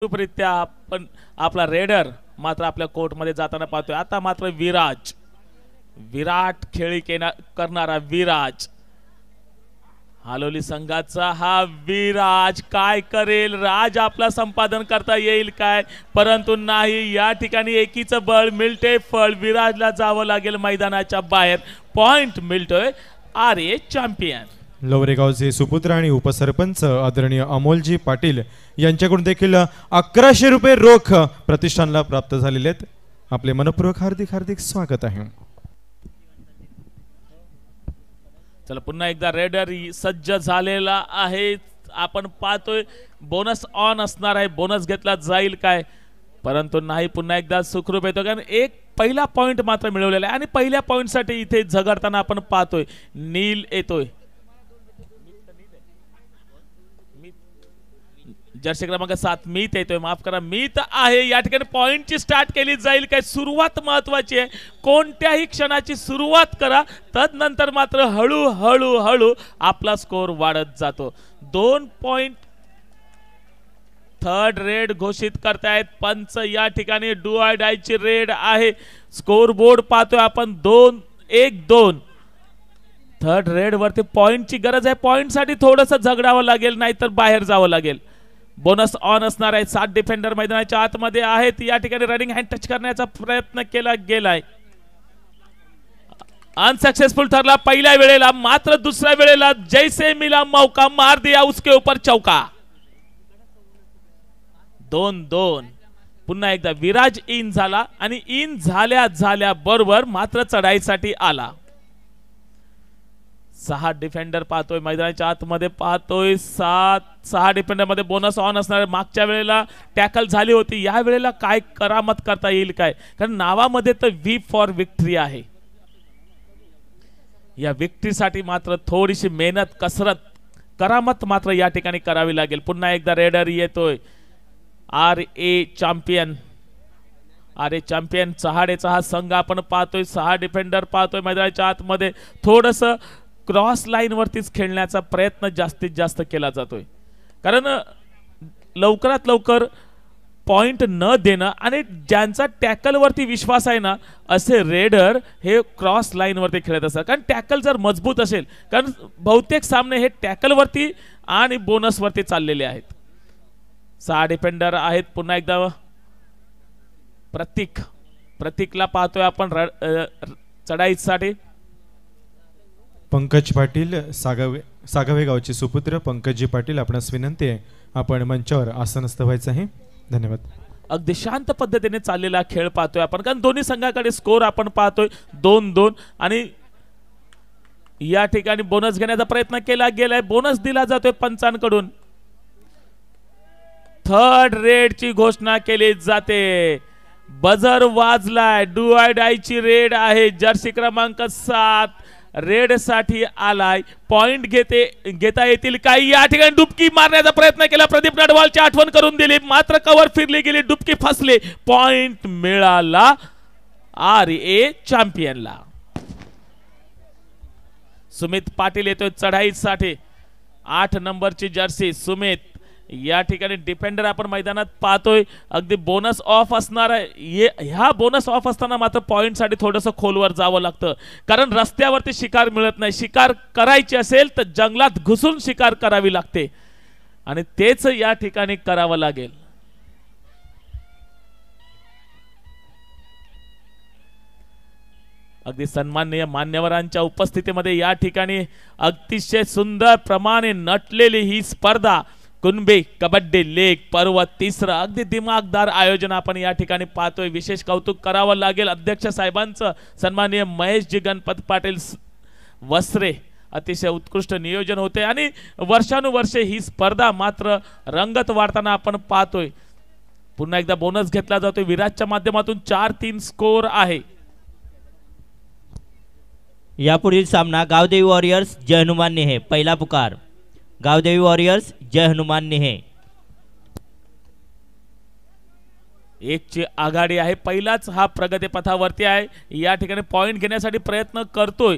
रित्या आपण आपला रेडर मात्र आपल्या कोर्टमध्ये जाताना पाहतोय। आता मात्र विराट खेळी करणारा विराज, हालोली संघाचा हा विराज काय करेल? राज आपला संपादन करता येईल काय? परंतु नाही, या ठिकाणी एकीचं बळ मिळते फळ, विराजला जावं लागेल मैदानाच्या बाहेर। पॉइंट मिळतोय आरे चॅम्पियन। लवरेगावचे सुपुत्र आणि उपसरपंच आदरणीय अमोलजी पाटील यांच्याकडून देखील 1100 रुपये रोख प्रतिष्ठानला प्राप्त झालेले आहेत। आपले मनपूर्वक हार्दिक हार्दिक स्वागत आहे। चला पुन्हा एकदा रेडर सज्ज झालेला आहे। आपण पाहतोय बोनस ऑन असणार आहे, बोनस घेतला जाईल काय? परंतु नाही, पुन्हा एकदा सुखरूप येतो कारण एक पहिला पॉइंट मात्र मिळवलेला आहे आणि पहिल्या पॉइंट साठी इथे झगडताना आपण पाहतोय नील येतोय। जर्सी क्रमांक 7 मीत येतोय, माफ करा मीत आहे। या ठिकाणी पॉइंटची स्टार्ट केली जाईल काय? सुरुवात महत्वाची आहे, कोणत्याही क्षणाची सुरुवात करा, तदनंतर मात्र हळूहळू हळू आपला स्कोर वाढत जातो। 2 पॉइंट थर्ड रेड घोषित करतायत पंच। या ठिकाणी डू ऑर डाय ची रेड आहे। स्कोर बोर्ड पाहतोय आपण 2-1-2 थर्ड रेड वरती पॉइंटची गरज आहे। पॉइंट साठी थोडंसं झगडावं लागेल, नाहीतर बाहेर जावं लागेल। बोनस ऑन असणार आहे। 7 डिफेंडर मैदानाच्या आतमध्ये आहेत। या ठिकाणी रनिंग हँड टच करण्याचा प्रयत्न केला गेलाय, अनसक्सेसफुल ठरला पहिल्या वेळेला, मात्र दुसऱ्या वेळेला जैसे मिला मौका मार दिया उसके ऊपर चौका। 2-2 पुन्हा एकदा विराज इन झाला आणि इन झाल्या बरोबर मात्र चढाईसाठी आला। 6 डिफेंडर पाहतोय मैदानाच्या आतमध्ये, पाहतोय 6 डिफेंडर मध्ये बोनस ऑन असणार। मागच्या वेळेला टॅकल झाली होती, या वेळेला काय करामत करता येईल काय? कारण नावामध्ये तर व्ही फॉर विक्ट्री आहे। या विक्ट्रीसाठी मात्र थोडीशी मेहनत कसरत करामत मात्र या ठिकाणी करावी लागेल। पुन्हा एकदा रेडर येतोय आरए चॅम्पियन। आरए चॅम्पियन चहाडेचा हा संघ आपण पाहतोय। 6 डिफेंडर पाहतोय मैदानाच्या आतमध्ये, थोडस क्रॉस लाईन वरतीच खेळण्याचा प्रयत्न जास्तीत जास्त केला जातोय, कारण लवकरात लवकर पॉइंट न देणं आणि ज्यांचा टॅकल वरती विश्वास आहे ना, असे रेडर हे क्रॉस लाईन वरती खेळत असतात। कारण टॅकल जर मजबूत असेल, कारण बहुतेक सामने हे टॅकल वरती आणि बोनस वरती चाललेले आहेत। 6 डिफेंडर आहेत। पुन्हा एकदा प्रतीकला पाहतोय आपण चढाईसाठी। पंकज पाटील सागवे गावचे सुपुत्र पंकजी पाटील, आपणास विनंती आहे आपण मंचावर आसनस्थ व्हायचं आहे। धन्यवाद। अगदी शांत पद्धतीने चाललेला खेळ पाहतोय आपण, कारण दोन्ही संघाकडे स्कोर आपण पाहतोय 2-2 आणि या ठिकाणी बोनस घेण्याचा प्रयत्न केला गेलाय, बोनस दिला जातोय पंचांकडून। थर्ड रेड ची घोषणा केली जाते, बजर वाजलाय, डू ऑर डाय ची रेड आहे। जर्सी क्रमांक 7 रेड साठी आलाय, पॉइंट घेता येतील काही? या ठिकाणी डुबकी मारण्याचा प्रयत्न केला, प्रदीप नडवालची आठवण करून दिली, मात्र कव्हर फिरली गेली, डुबकी फसले, पॉइंट मिळाला आरए चॅम्पियनला। सुमित पाटील येतोय चढाईसाठी, 8 नंबरची जर्सी सुमित। या ठिकाणी डिफेंडर आपण मैदानात पाहतोय, अगदी बोनस ऑफ असणार आहे। ह्या बोनस ऑफ असताना मात्र पॉइंट साठी थोडंसं खोलवर जावं लागतं, कारण रस्त्यावरती शिकार मिळत नाही। शिकार करायची असेल तर जंगलात घुसून शिकार करावी लागते आणि तेच या ठिकाणी करावं लागेल। अगदी सन्माननीय मान्यवरांच्या उपस्थितीमध्ये या ठिकाणी अतिशय सुंदर प्रमाणे नटलेली ही स्पर्धा कुणबी कबड्डी लीग पर्व 3, अगदी दिमागदार आयोजन आपण या ठिकाणी पाहतोय। विशेष कौतुक करावं लागेल अध्यक्ष साहेबांचं, सन्माननीय महेशजी गणपत पाटील वस्त्रे, अतिशय उत्कृष्ट नियोजन होते आणि वर्षानुवर्षे ही स्पर्धा मात्र रंगत वाढताना आपण पाहतोय। पुन्हा एकदा बोनस घेतला जातोय विराजच्या माध्यमातून, 4-3 स्कोर आहे। यापुढील सामना गावदेवी वॉरियर्स जय हनुमान नेहे, पहिला पुकार गावदेवी वॉरियर्स जय हनुमान नेहे। 1 ची आघाडी आहे, पहिलाच हा प्रगती पथावरती आहे। या ठिकाणी पॉइंट घेण्यासाठी प्रयत्न करतोय,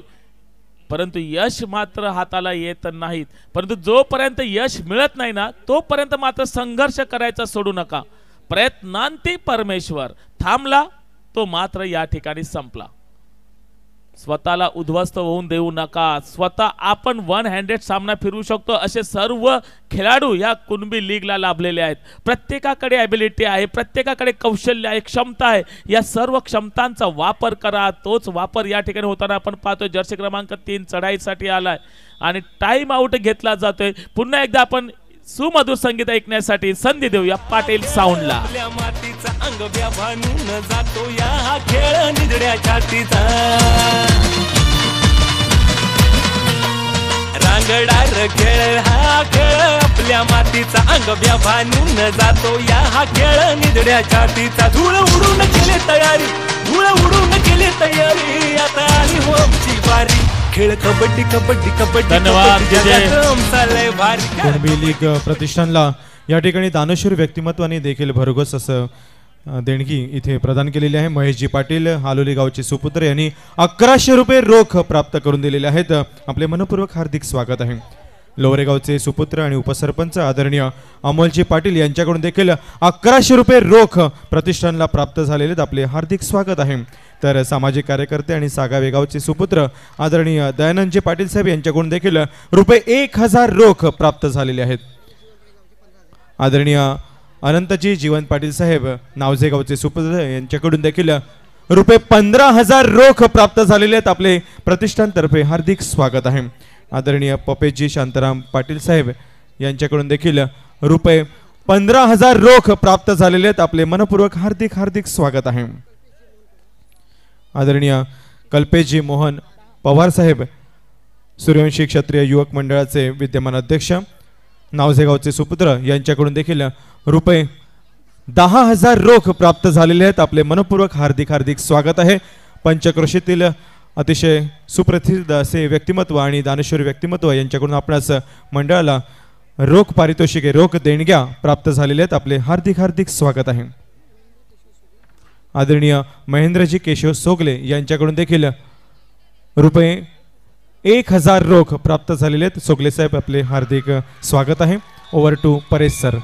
परंतु यश मात्र हाताला येत नाहीत. परंतु जोपर्यंत यश मिळत नाही ना तोपर्यंत मात्र संघर्ष करायचा सोडू नका. प्रयत्नांती परमेश्वर, थांबला तो मात्र या ठिकाणी संपला. स्वतःला उद्ध्वस्त होऊन देऊ नका. स्वतः आपण वन हँडेड सामना फिरवू शकतो असे सर्व खेळाडू या कुणबी लीगला लाभलेले आहेत. प्रत्येकाकडे ॲबिलिटी आहे, प्रत्येकाकडे कौशल्य आहे, क्षमता आहे. या सर्व क्षमतांचा वापर करा. तोच वापर या ठिकाणी होताना आपण पाहतोय. जर्सी क्रमांक 3 चढाईसाठी आलाय आणि टाइम आउट घेतला जातोय. पुन्हा एकदा आपण सुमधुर संगीत ऐकण्यासाठी संधी देऊया पाटील साऊंडला. आपल्या मातीचा अंग व्याभानून जातो या खेळ निधड्या छातीचा. रांगडार खेळ हा खेळ आपल्या मातीचा अंग व्याभानून जातो या खेळ निधड्या छातीचा. धूळ उडून केले तयारी, धूळ उडून केले तयारी, आता आली हो आमची बारी. खेळ कबड्डी कबड्डी कबड्डी. धन्यवाद कुणबी लीग प्रतिष्ठानला या ठिकाणी दानशूर व्यक्तिमत्वाने देखील भरघोस असं देणगी इथे प्रदान केलेली आहे. महेशजी पाटील हालोली गावचे सुपुत्र यांनी 1100 रुपये रोख प्राप्त करून दिलेले आहेत. आपले मनपूर्वक हार्दिक स्वागत आहे. लोवरेगावचे सुपुत्र आणि उपसरपंच आदरणीय अमोलजी पाटील यांच्याकडून देखील 1100 रुपये रोख प्रतिष्ठानला प्राप्त झालेले. आपले हार्दिक स्वागत आहे. तर सामाजिक कार्यकर्ते आणि सागावे गावचे सुपुत्र आदरणीय दयानंदजी पाटील साहेब यांच्याकडून देखील रुपये 1000 रोख प्राप्त झालेले आहेत. आदरणीय अनंतजी जीवन पाटील साहेब नावझे गावचे सुपुत्र यांच्याकडून देखील रुपये 15,000 रोख प्राप्त झालेले आहेत. आपले प्रतिष्ठानतर्फे हार्दिक स्वागत आहे. आदरणीय पपेजी शांताराम पाटील साहेब यांच्याकडून देखील रुपये 15,000 रोख प्राप्त झालेले आहेत. आपले मनपूर्वक हार्दिक हार्दिक स्वागत आहे. आदरणीय कल्पेशजी मोहन पवार साहेब सूर्यवंशी क्षत्रिय युवक मंडळाचे विद्यमान अध्यक्ष नावझेगावचे सुपुत्र यांच्याकडून देखील रुपये 10,000 रोख प्राप्त झालेले आहेत. आपले मनपूर्वक हार्दिक हार्दिक स्वागत आहे. पंचक्रोशीतील अतिशय सुप्रसिद्ध असे व्यक्तिमत्व आणि दानशूर व्यक्तिमत्व यांच्याकडून आपणास मंडळाला रोख पारितोषिके रोख देणग्या प्राप्त झालेल्या आहेत. आपले हार्दिक हार्दिक स्वागत आहे. आदरणीय महेंद्रजी केशव सोगले यांच्याकडून देखील रुपये 1000 रोख प्राप्त झालेले आहेत. सोगले साहेब आपले हार्दिक स्वागत आहे. Over to Paresh sir.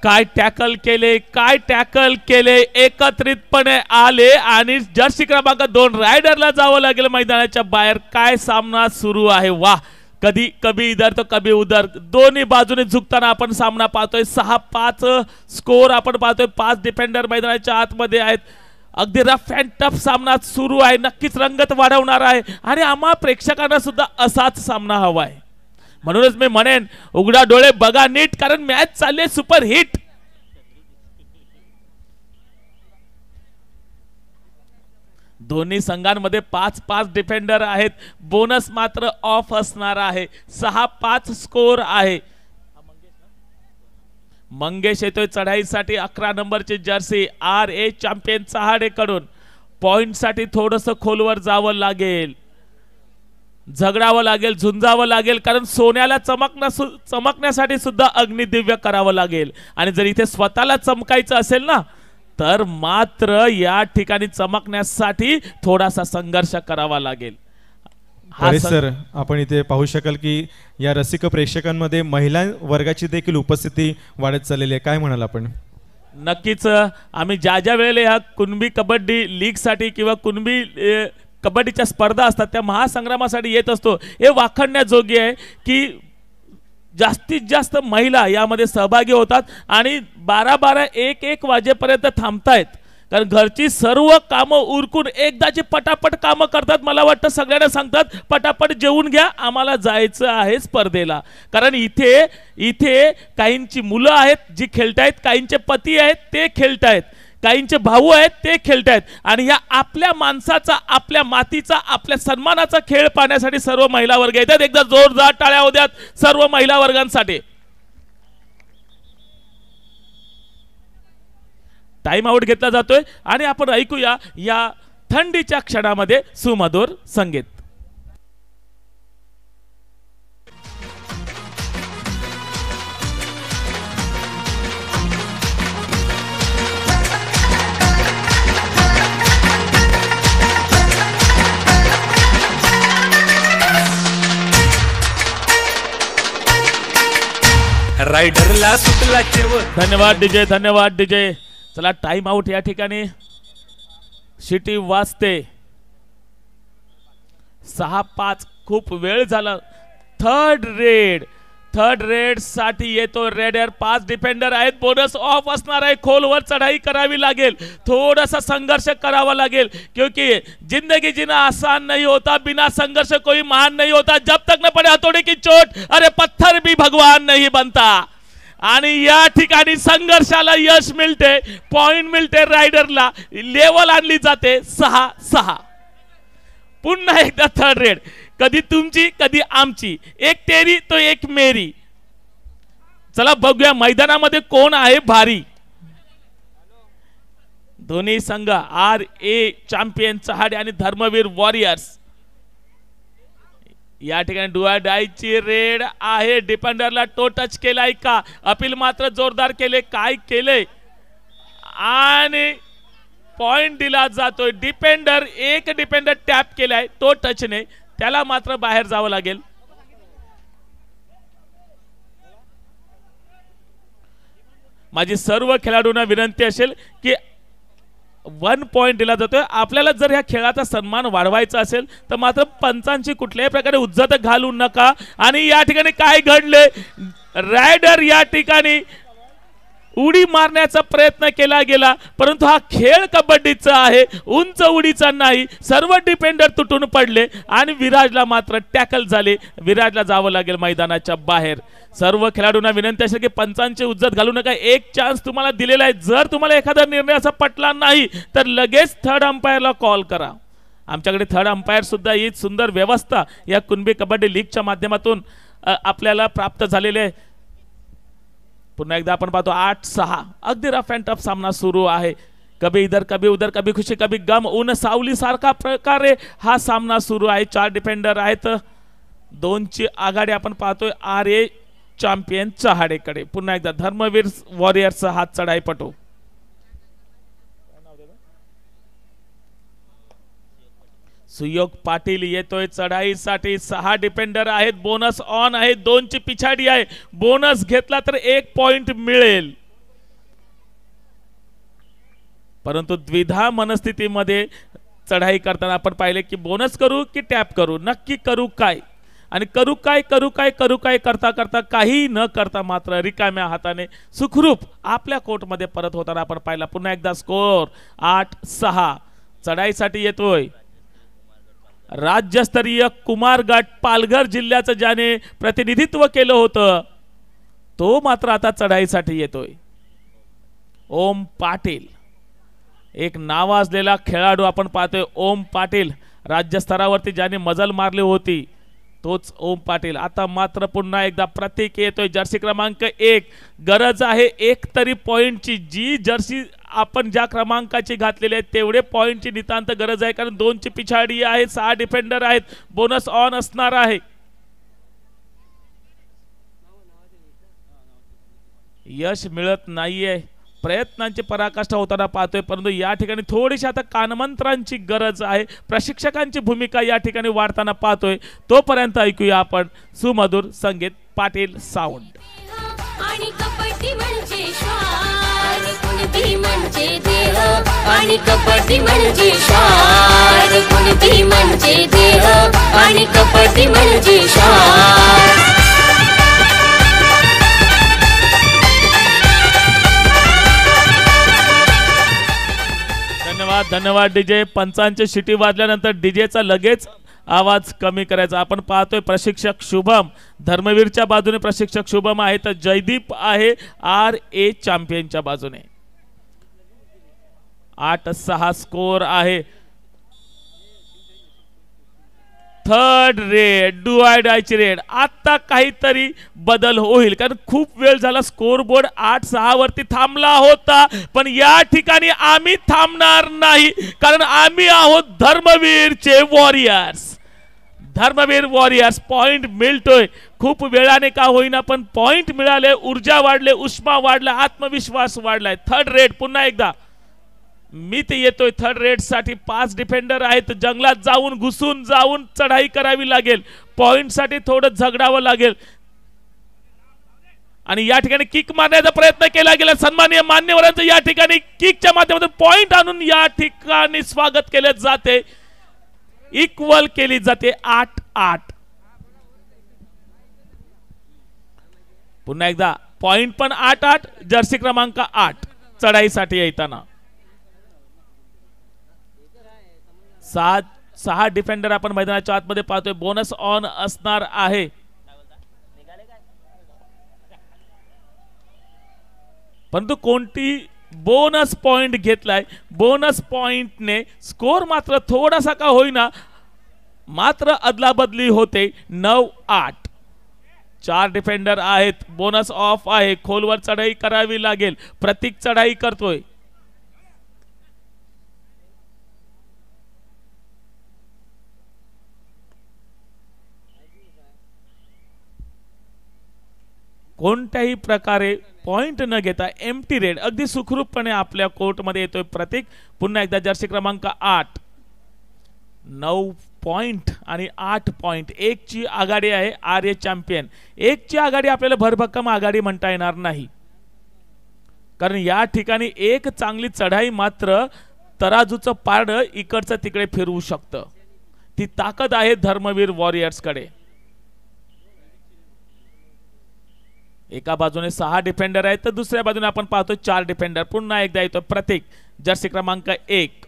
काय टॅकल केले, काय टॅकल केले, एकत्रितपणे आले आणि जर्सी क्रमांक 2 रायडरला जावं लागेल मैदानाच्या बाहेर. काय सामना सुरू आहे. वाह, कधी कभी इधर तो कभी उधर, दोन्ही बाजूने झुकताना आपण सामना पाहतोय. 6-5 स्कोर आपण पाहतोय. 5 डिफेंडर मैदानाच्या आतमध्ये आहेत. अगदी रफ अँड टफ सामना सुरू आहे. नक्कीच रंगत वाढवणार आहे आणि आम्हा प्रेक्षकांना सुद्धा असाच सामना हवा आहे. म्हणूनच मी म्हणेन उघडा डोळे बघा नीट, कारण मॅच चालले सुपर हिट. दोन्ही संघांमध्ये 5-5 डिफेंडर आहेत. बोनस मात्र ऑफ असणार आहे. 6-5 स्कोर आहे. मंगेश येतोय चढाईसाठी 11 नंबरची जर्सी RA चॅम्पियन चहाडे कडून. पॉइंट साठी थोडस खोलवर जावं लागेल, झगडावं लागेल, झुंजावं लागेल, कारण सोन्याला चमकण्यासाठी सुद्धा अग्निदिव्य करावं लागेल. आणि जर इथे स्वतःला चमकायचं असेल ना तर मात्र या ठिकाणी चमकण्यासाठी थोडासा संघर्ष करावा लागेल. सर, आपण इथे पाहू शकाल की या रसिक प्रेक्षकांमध्ये महिला वर्गाची देखील उपस्थिती वाढत चाललेली आहे. काय म्हणाल आपण? नक्कीच आम्ही ज्या ज्या वेळेला ह्या कुणबी कबड्डी लीग साठी किंवा कुणबी कबड्डीच्या स्पर्धा असतात त्या महासंग्रामासाठी येत असतो. हे वाखणण्याजोगे आहे की जास्तीत जास्त महिला यामध्ये सहभागी होतात आणि 12-12, 1-1 वाजेपर्यंत थांबतायत. कारण घरची सर्व कामं उरकून एकदाची पटापट कामं करतात. मला वाटतं सगळ्यांना सांगतात पटापट जेवून घ्या, आम्हाला जायचं आहे स्पर्धेला. कारण इथे काहींची मुलं आहेत जी खेळतायत, काहींचे पती आहेत ते खेळतायत, काहींचे भाऊ आहेत ते खेळतायत. आणि या आपल्या माणसाचा, आपल्या मातीचा, आपल्या सन्मानाचा खेळ पाहण्यासाठी सर्व महिला वर्ग येतात. एकदा जोरदार टाळ्या होऊ द्यात सर्व महिला वर्गांसाठी. टाइम आउट घेतला जातोय आणि आपण ऐकूया या थंडीच्या क्षणामध्ये सुमधुर संगीत. रायडरला सुटला चेव. धन्यवाद डीजे, धन्यवाद डीजे. चला टाइम आउट या ठिकाणी शिटी वाजते. 6-5 खूप वेळ झाला. थर्ड रेड साठी येतो रेडर. 5 डिफेंडर आहेत. बोनस ऑफ असणार आहे. खोलवर चढाई करावी लागेल. थोडासा संघर्ष करावा लागेल क्योंकि जिंदगी जीना आसान नहीं होता. बिना संघर्ष कोई महान नहीं होता. जब तक न पड़े हथौड़े की चोट अरे पत्थर भी भगवान नहीं बनता. आणि या ठिकाणी संघर्षाला यश मिळते. पॉइंट मिळते रायडरला. लेवल आणली जाते 6-6. पुन्हा एकदा थर्ड रेड. कधी तुमची कधी आमची. एक तेरी तो एक मेरी. चला बघूया मैदानामध्ये कोण आहे भारी. दोन्ही संघ RA चॅम्पियन चहाडे आणि धर्मवीर वॉरियर्स. या ठिकाणी डुआ डायची रेड आहे. डिफेंडरला टो टच केलाय का. अपील मात्र जोरदार केले. काय केले आणि पॉइंट दिला जातोय. एक डिफेंडर टॅप केलाय तो टचने. त्याला मात्र बाहेर जावं लागेल. माझी सर्व खेळाडूंना विनंती असेल की 1 पॉइंट दिला जातोय. आपल्याला जर ह्या खेळाचा सन्मान वाढवायचा असेल तर मात्र पंचांची कुठल्याही प्रकारे उज्जत घालू नका. आणि या ठिकाणी काय घडले. रायडर या ठिकाणी उडी मारण्याचा प्रयत्न केला गेला परंतु हा खेळ कबड्डीचा आहे. उंच उडीचा नाही. सर्व डिफेंडर तुटून पडले आणि विराजला मात्र टॅकल झाले. विराजला जावं लागेल मैदानाच्या बाहेर. सर्व खेळाडूंना विनंती असेल की पंचांची उज्जत घालू नका. एक चान्स तुम्हाला दिलेला आहे. जर तुम्हाला एखादा निर्णय असा पटला नाही तर लगेच थर्ड अंपायरला कॉल करा. आमच्याकडे थर्ड अंपायर सुद्धा ही सुंदर व्यवस्था या कुणबी कबड्डी लीगच्या माध्यमातून आपल्याला प्राप्त झालेले आहे. पुन्हा एकदा आपण पाहतो 8-6 अगदी रफ अँड टफ सामना सुरू आहे. कभी इधर कभी उधर, कभी खुशी कभी गम, ऊन सावली सारखा प्रकारे हा सामना सुरू आहे. 4 डिफेंडर आहेत. 2ची आघाडी आपण पाहतोय RA चॅम्पियन चहाडेकडे. पुन्हा एकदा धर्मवीर वॉरियर्सचा हात चढाईपटू. सुयोग पाटील येतोय चढाईसाठी. 6 डिफेंडर आहेत. बोनस ऑन आहे. 2ची पिछाडी आहे. बोनस घेतला तर 1 पॉइंट मिळेल. परंतु द्विधा मनस्थितीमध्ये चढाई करताना आपण पाहिले की बोनस करू की टॅप करू. नक्की करू काय आणि करू काय करता करता काही न करता मात्र रिकाम्या हाताने सुखरूप आपल्या कोर्टमध्ये परत होताना आपण पाहिला. पुन्हा एकदा स्कोर 8-6. चढाईसाठी येतोय राज्यस्तरीय कुमार गट पालघर जिल्ह्याचं ज्याने प्रतिनिधित्व केलं होतं तो मात्र आता चढाईसाठी येतोय. ओम पाटील एक नावाजलेला खेळाडू आपण पाहतोय. ओम पाटील राज्यस्तरावरती ज्याने मजल मारली होती तोच ओम पाटील. आता मात्र पुन्हा एकदा प्रतीक येतोय. जर्सी क्रमांक 1. गरज आहे एक तरी पॉइंटची. जी जर्सी आपण ज्या क्रमांकाची घातलेली आहे तेवढे पॉइंटची नितांत गरज आहे कारण 2ची पिछाडी आहे. 6 डिफेंडर आहेत. बोनस ऑन असणार आहे. यश मिळत नाहीये. प्रयत्नांची पराकाष्ठा होताना पाहतोय परंतु या ठिकाणी थोडीशी आता कानमंत्रांची गरज आहे. प्रशिक्षकांची भूमिका या ठिकाणी वाढताना पाहतोय. तोपर्यंत ऐकूया आपण सुमधुर संगीत पाटील साऊंड. आणि कबड्डी म्हणजे श्वास, कुणबी म्हणजे देह. आणि कबड्डी म्हणजे श्वास, कुणबी म्हणजे देह. आणि कबड्डी म्हणजे श्वास. धन्यवाद डीजे. पंचांची शिटी वाजल्यानंतर डीजेचा लगेच आवाज कमी करायचा. आपण पाहतोय प्रशिक्षक शुभम धर्मवीरच्या बाजूने प्रशिक्षक शुभम आहे तर जयदीप आहे RA चॅम्पियनच्या बाजूने. 8-6 स्कोर आहे. थर्ड रेड डुआयडायची रेड. आता काहीतरी बदल होईल कारण खूप वेळ झाला. स्कोर बोर्ड 8-6 वरती थांबला होता पण या ठिकाणी आम्ही थांबणार नाही कारण आम्ही आहोत धर्मवीरचे वॉरियर्स. धर्मवीर वॉरियर्स. पॉइंट मिळतोय खूप वेळाने का होईना पण पॉइंट मिळाले. ऊर्जा वाढले, उष्मा वाढला, आत्मविश्वास वाढलाय. थर्ड रेड पुन्हा एकदा मी ते येतोय. थर्ड रेड साठी 5 डिफेंडर आहेत. जंगलात जाऊन घुसून जाऊन चढाई करावी लागेल. पॉइंट साठी थोडं झगडावं लागेल. आणि या ठिकाणी किक मारण्याचा प्रयत्न केला गेला. सन्माननीय मान्यवरांचं या ठिकाणी किकच्या माध्यमातून पॉइंट आणून या ठिकाणी स्वागत केले जाते. इक्वल केली जाते 8-8. पुन्हा एकदा पॉइंट पण 8-8. जर्सी क्रमांक 8 चढाईसाठी येताना 6 डिफेंडर आपण मैदानाच्या आतमध्ये पाहतोय. बोनस ऑन असणार आहे. परंतु कोणती बोनस पॉइंट घेतलाय. बोनस पॉइंटने स्कोर मात्र थोडासा का होईना मात्र अदलाबदली होते. 9-8. 4 डिफेंडर आहेत. बोनस ऑफ आहे. खोलवर चढाई करावी लागेल. प्रतीक चढाई करतोय. कोणत्याही प्रकारे पॉइंट न घेता एम्प्टी रेड अगदी सुखरूपपणे आपल्या कोर्टमध्ये येतोय प्रतीक. पुन्हा एकदा जर्सी क्रमांक 8. 9 पॉइंट आणि 8 पॉइंट. 1 ची आघाडी आहे आर्य चॅम्पियन. 1 ची आघाडी आपल्याला भरभक्कम आघाडी म्हणता येणार नाही, कारण या ठिकाणी एक चांगली चढाई मात्र तराजूचं पारडं इकडचं तिकडे फिरवू शकतं. ती ताकद आहे धर्मवीर वॉरियर्स कडे. एका बाजूने 6 डिफेंडर आहेत तर दुसऱ्या बाजूने आपण पाहतो 4 डिफेंडर. पुन्हा एकदा येतो प्रतीक. जर्सी क्रमांक 1.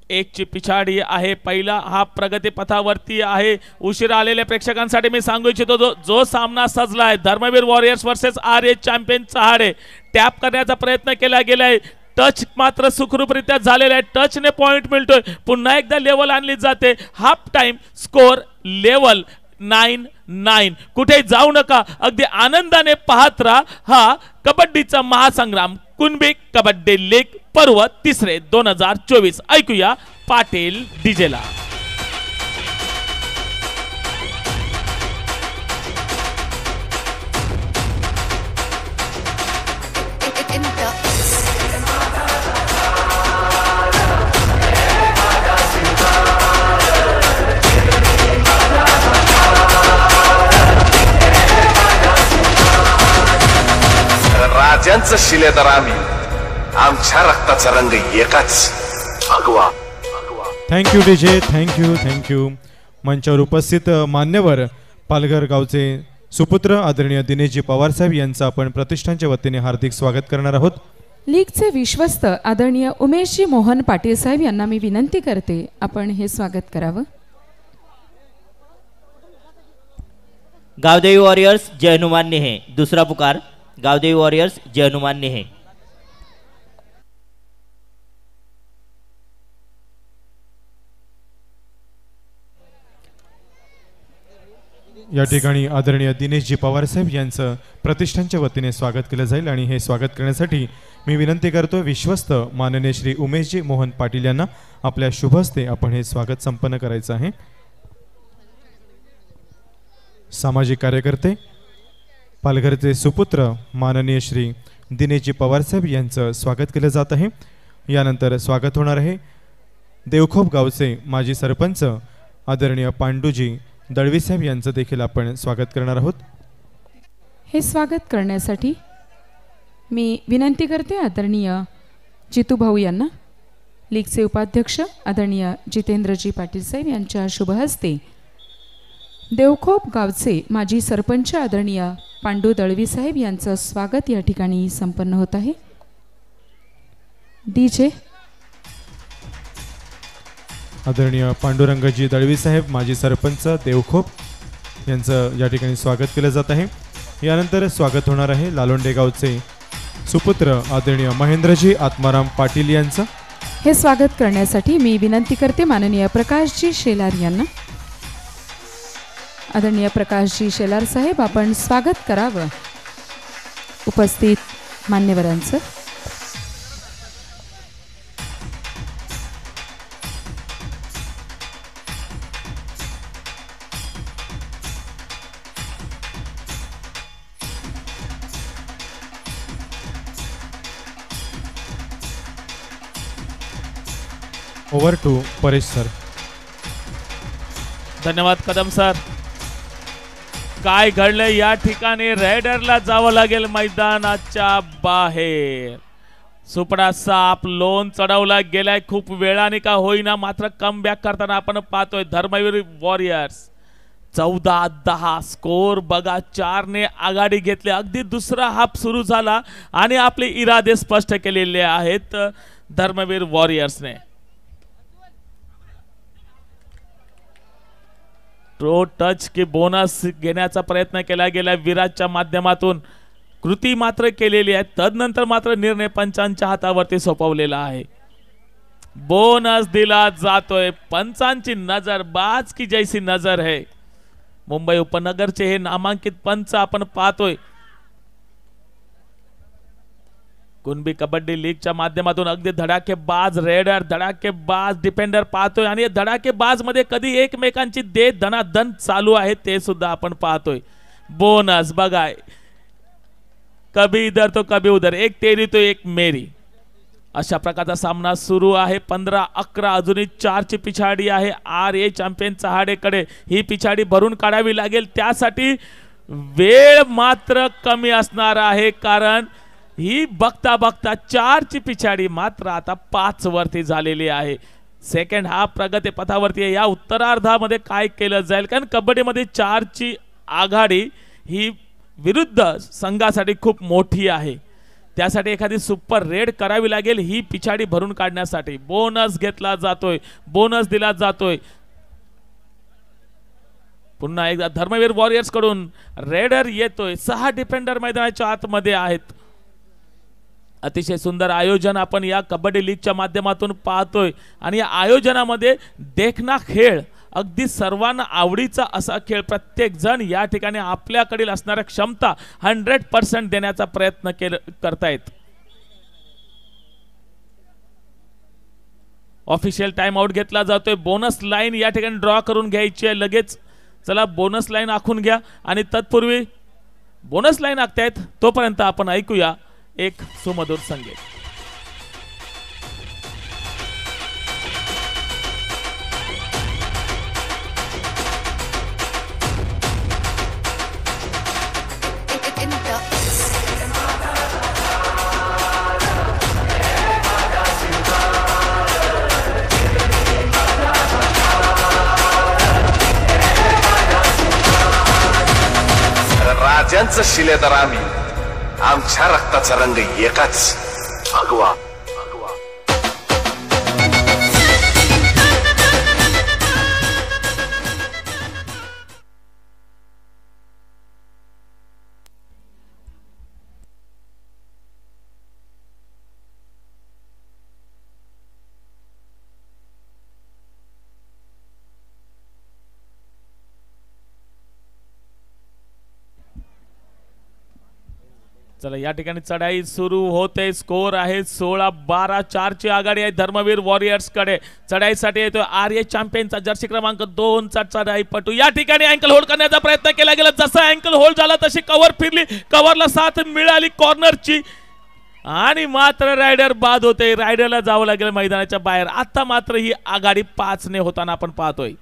1 ची पिछाडी आहे. पहिला हा प्रगती पथावरती आहे. उशिरा आलेल्या प्रेक्षकांसाठी मी सांगू इच्छितो जो सामना सजला आहे धर्मवीर वॉरियर्स वर्सेस आर्य चॅम्पियन चहाडे. टॅप करण्याचा प्रयत्न केला गेलाय. टच मात्र सुखरूपरित्या झालेला आहे. टचने पॉइंट मिळतोय. पुन्हा एकदा लेवल आणली जाते. Half time score level 9-9. कुठे जाऊ नका. अगदी आनंदाने पाहत राहा हा कबड्डीचा महासंग्राम. कुणबी कबड्डी लीग पर्व 3 2024. ऐकूया पाटील डीजेला. राजांचं शिलेदार आम्ही. आमच्या रक्ताचा रंग एकाच. भगवा. Thank you DJ. थँक्यू. मंचावर उपस्थित मान्यवर पालघर गावचे सुपुत्र आदरणीय दिनेशजी पवार साहेब यांचं आपण प्रतिष्ठानच्या वतीने हार्दिक स्वागत करणार आहोत. लीगचे विश्वस्त आदरणीय उमेशजी मोहन पाटील साहेब यांना मी विनंती करते आपण हे स्वागत करावं. गावदेवी वॉरियर्स जय हनुमान नेहे. दुसरा पुकार. गावदेवी वॉरियर्स जय हनुमान नेहे. या ठिकाणी आदरणीय दिनेशजी पवार साहेब यांचं प्रतिष्ठानच्या वतीने स्वागत केलं जाईल आणि हे स्वागत करण्यासाठी मी विनंती करतो विश्वस्त माननीय श्री उमेशजी मोहन पाटील यांना आपल्या शुभ हस्ते आपण हे स्वागत संपन्न करायचं आहे. सामाजिक कार्यकर्ते पालघरचे सुपुत्र माननीय श्री दिनेशजी पवार साहेब यांचं स्वागत केलं जात आहे. यानंतर स्वागत होणार आहे देवखोप गावचे माजी सरपंच आदरणीय पांडूजी दळवी साहेब यांचं देखील आपण स्वागत करणार आहोत. हे स्वागत करण्यासाठी मी विनंती करते आदरणीय जितू भाऊ यांना. लीगचे उपाध्यक्ष आदरणीय जितेंद्रजी पाटील साहेब यांच्या शुभ हस्ते देवखोप गावचे माजी सरपंच आदरणीय पांडू दळवी साहेब यांचं स्वागत या ठिकाणी संपन्न होत आहे. डीजे. आदरणीय पांडुरंगजी दळवी साहेब माजी सरपंच देवखोप यांचं या ठिकाणी स्वागत केलं जात आहे. यानंतर स्वागत होणार आहे लालोंडे गावचे सुपुत्र आदरणीय महेंद्रजी आत्माराम पाटील यांचं. हे स्वागत करण्यासाठी मी विनंती करते माननीय प्रकाशजी शेलार यांना. आदरणीय प्रकाशजी शेलार साहेब आपण स्वागत करावं उपस्थित मान्यवरांचं. Over to Paresh sir. धन्यवाद कदम सर. काय घडलंय या ठिकाणी रेडरला जावं लागेल मैदानाच्या बाहेर. सुपडा साप लोन चढवला गेलाय खूप वेळाने का होईना, मात्र कमबॅक करताना आपण पाहतोय धर्मवीर वॉरियर्स 14-10 स्कोर बघा. 4 ने आघाडी घेतली. अगदी दुसरा हाफ सुरू झाला आणि आपले इरादे स्पष्ट केलेले आहेत धर्मवीर वॉरियर्सने. प्रो टच की बोनस घेण्याचा प्रयत्न केला गेला विराजच्या माध्यमातून. कृती मात्र केलेली आहे. तदनंतर मात्र निर्णय पंचांच्या हातावरती सोपवलेला आहे. बोनस दिला जातोय. पंचांची नजर बाज की जैसी नजर है. मुंबई उपनगरचे हे नामांकित पंच आपण पाहतोय. कुणबी कबड्डी लीगच्या माध्यमातून अगदी धडाकेबाज रेडर धडाकेबाज डिफेंडर पाहतोय आणि धडाकेबाज मध्ये कधी एकमेकांची दे दनादन चालू आहे ते सुद्धा आपण पाहतोय. बोनस बघा, कभी इधर तो कभी उधर, एक तेरी तो एक मेरी, अशा प्रकारचा सामना सुरू आहे. 15-11 अजूनही 4 ची पिछाडी आहे RA चॅम्पियन चहाडेकडे. ही पिछाडी भरून काढावी लागेल, त्यासाठी वेळ मात्र कमी असणार आहे, कारण ही बघता बघता 4 ची पिछाडी मात्र आता 5 वरती झालेली आहे. सेकंड हाफ प्रगती पथावरती आहे. या उत्तरार्धामध्ये काय केलं जाईल, कारण कबड्डीमध्ये 4 ची आघाडी ही विरुद्ध संघासाठी खूप मोठी आहे. त्यासाठी एखादी सुपर रेड करावी लागेल ही पिछाडी भरून काढण्यासाठी. बोनस घेतला जातोय, बोनस दिला जातोय. पुन्हा एकदा धर्मवीर वॉरियर्स कडून रेडर येतोय. 6 डिफेंडर मैदानाच्या आतमध्ये आहेत. अतिशय सुंदर आयोजन आपण या कबड्डी लीगच्या माध्यमातून पाहतोय आणि या आयोजनामध्ये देखना खेळ, अगदी सर्वांना आवडीचा असा खेळ, प्रत्येक जण या ठिकाणी आपल्याकडील असणाऱ्या क्षमता 100% देण्याचा प्रयत्न करतायत. ऑफिशियल टाइम आउट घेतला जातोय. बोनस लाईन या ठिकाणी ड्रॉ करून घ्यायची आहे लगेच. चला बोनस लाईन आखून घ्या आणि तत्पूर्वी बोनस लाईन आखतायत तोपर्यंत आपण ऐकूया एक सुमधुर संगीत. राजांचं शिलेदार आम्ही, आमच्या रक्ताचा रंग एकाच. भगवा चला या ठिकाणी चढाई सुरू होते. स्कोर आहे 16-12. 4 ची आघाडी आहे धर्मवीर वॉरियर्स कडे. चढाईसाठी येतो RA चॅम्पियनचा जर्सी क्रमांक 2 चा चढाईपटू. या ठिकाणी अँकल होल्ड करण्याचा प्रयत्न केला गेला. जसा अँकल होल्ड झाला तशी कव्हर फिरली, कव्हरला साथ मिळाली कॉर्नरची आणि मात्र रायडर बाद होते. रायडरला जावं लागेल मैदानाच्या बाहेर. आता मात्र ही आघाडी 5 ने होताना आपण पाहतोय.